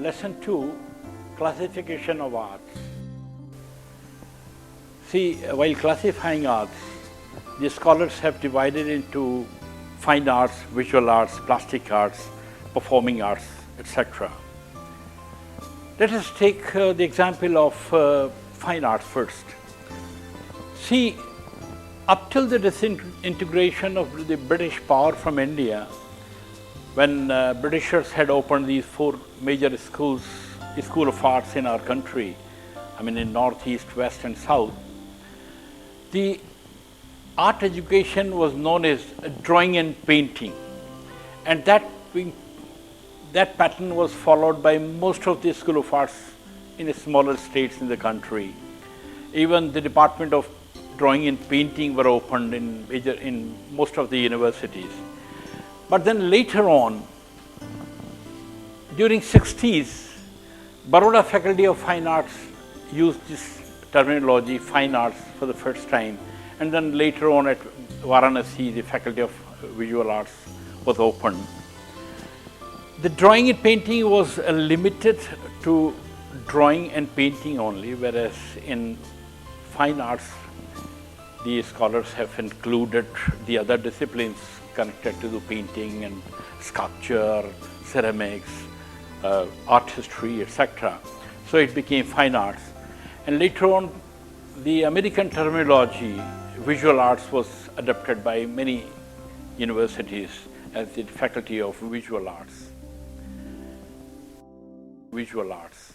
Lesson 2, Classification of Arts. See, while classifying arts, the scholars have divided into fine arts, visual arts, plastic arts, performing arts, etc. Let us take the example of fine arts first. See, up till the disintegration of the British power from India, when Britishers had opened these 4 major schools, School of Arts in our country, I mean in North, East, West and South, the art education was known as drawing and painting, and that pattern was followed by most of the School of Arts in smaller states in the country. Even the Department of Drawing and Painting were opened in most of the universities. But then later on, during 60s, Baroda Faculty of Fine Arts used this terminology, fine arts, for the first time. And then later on at Varanasi, the Faculty of Visual Arts was opened. The drawing and painting was limited to drawing and painting only, whereas in fine arts, the scholars have included the other disciplines connected to the painting and sculpture, ceramics, art history, etc. So it became fine arts. And later on, the American terminology, visual arts, was adopted by many universities as the Faculty of Visual Arts. Visual arts.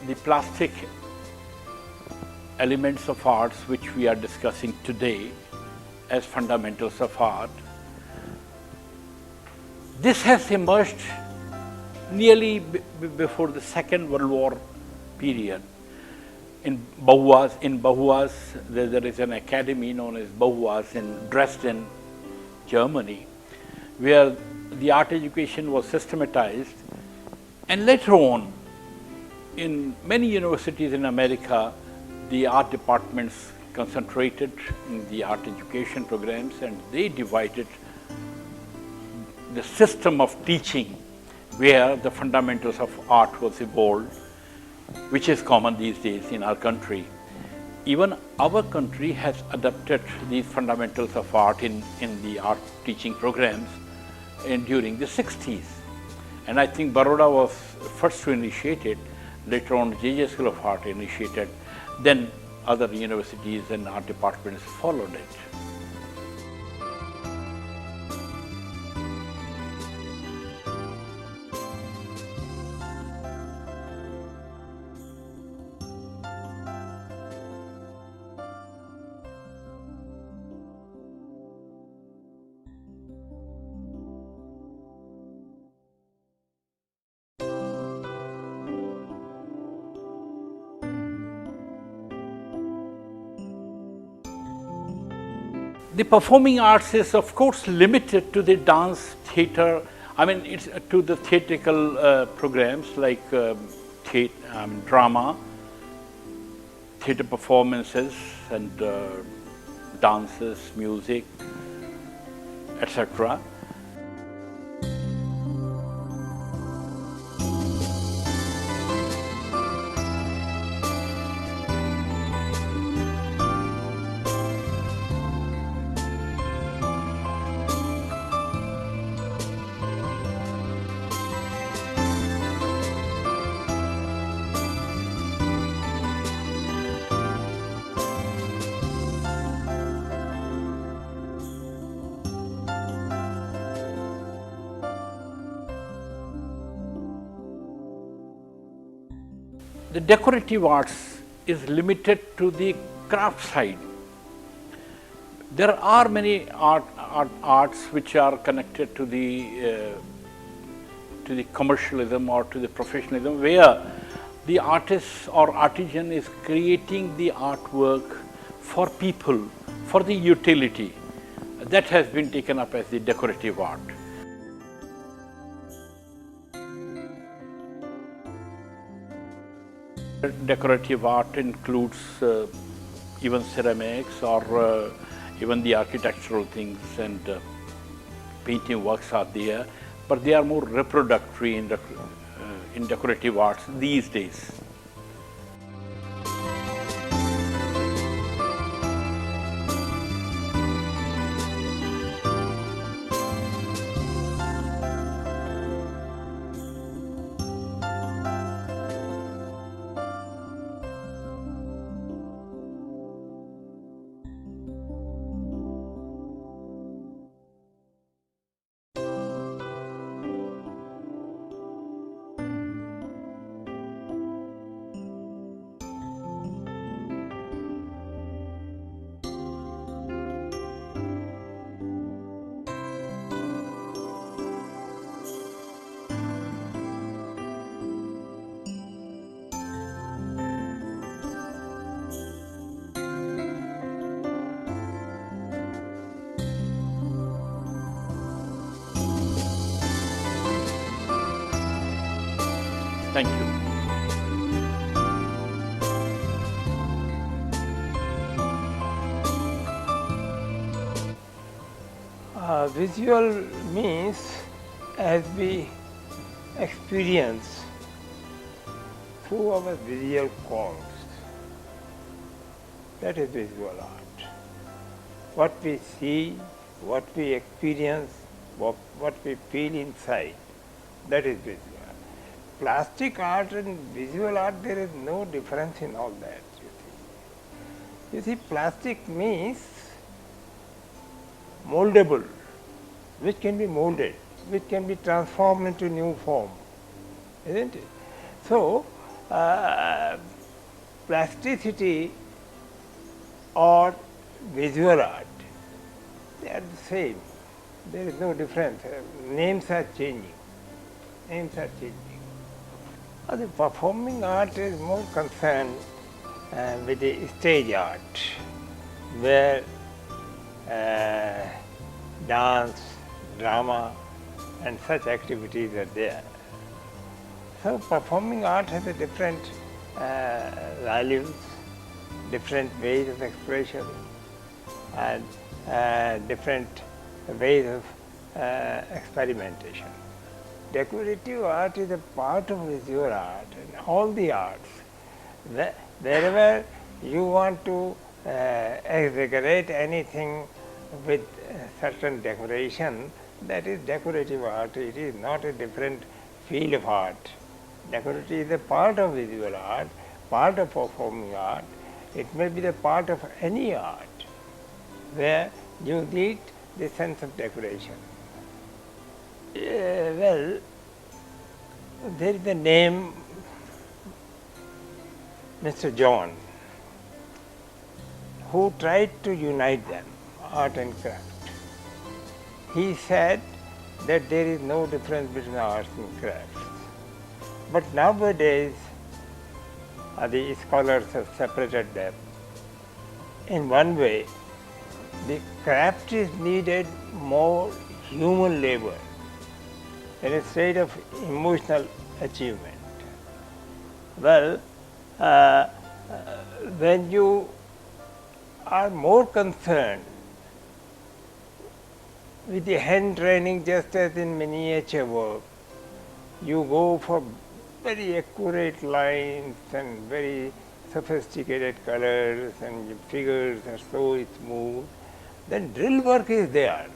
The plastic elements of arts which we are discussing today as fundamentals of art, this has emerged nearly before the Second World War period. In Bauhaus, there is an academy known as Bauhaus in Dresden, Germany, where the art education was systematized, and later on, in many universities in America, the art departments concentrated in the art education programs, and they divided the system of teaching where the fundamentals of art was evolved, which is common these days in our country. Even our country has adopted these fundamentals of art in the art teaching programs during the 60s. And I think Baroda was first to initiate it. Later on, JJ School of Art initiated, then other universities and art departments followed it. The performing arts is, of course, limited to the dance, theatre, I mean, it's to the theatrical programs like drama, theatre performances, and dances, music, etc. the decorative arts is limited to the craft side. There are many arts which are connected to the commercialism or to the professionalism, where the artist or artisan is creating the artwork for people, for the utility. That has been taken up as the decorative art. Decorative art includes even ceramics or even the architectural things, and painting works are there, but they are more reproductory in decorative arts these days. Thank you. Visual means as we experience through our visual cords. That is visual art. What we see, what we experience, what we feel inside, that is visual. Plastic art and visual art, there is no difference in all that. You see, plastic means moldable, which can be molded, which can be transformed into new form, isn't it? So, plasticity or visual art, they are the same. There is no difference. Names are changing. Names are changing. The performing art is more concerned with the stage art, where dance, drama and such activities are there. So performing art has a different values, different ways of expression and different ways of experimentation. Decorative art is a part of visual art, and all the arts. Wherever you want to exaggerate anything with certain decoration, that is decorative art. It is not a different field of art. Decorative is a part of visual art, part of performing art. It may be the part of any art where you need the sense of decoration. Well, there is a name, Mr. John, who tried to unite them, art and craft. He said that there is no difference between arts and crafts. But nowadays, the scholars have separated them. In one way, the craft is needed more human labor in a state of emotional achievement. Well, when you are more concerned with the hand training, just as in miniature work, you go for very accurate lines and very sophisticated colors, and your figures are so smooth, then drill work is there.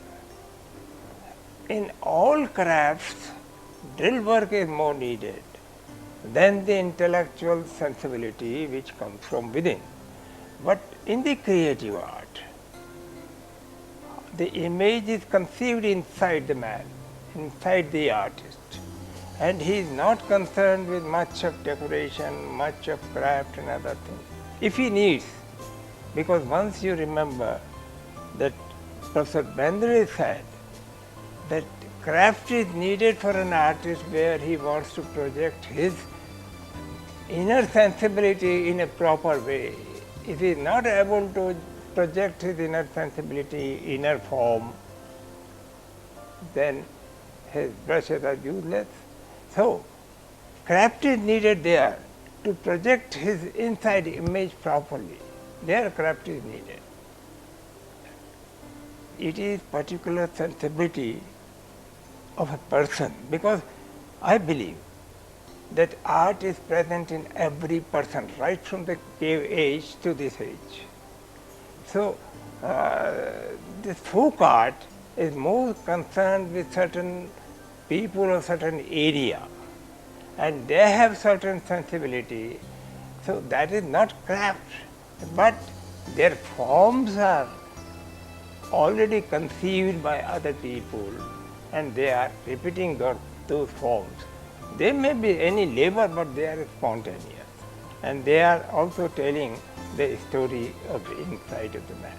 In all crafts, drill work is more needed than the intellectual sensibility which comes from within. But in the creative art, the image is conceived inside the man, inside the artist, and he is not concerned with much of decoration, much of craft and other things. If he needs, because once you remember that Professor Bendre said that craft is needed for an artist where he wants to project his inner sensibility in a proper way. If he is not able to project his inner sensibility, inner form, then his brushes are useless. So, craft is needed there to project his inside image properly. There craft is needed. It is particular sensibility of a person, because I believe that art is present in every person, right from the cave age to this age. So, this folk art is more concerned with certain people or certain area, and they have certain sensibility. So, that is not craft, but their forms are already conceived by other people, and they are repeating those forms. They may be any labor, but they are spontaneous, and they are also telling the story of the inside of the man.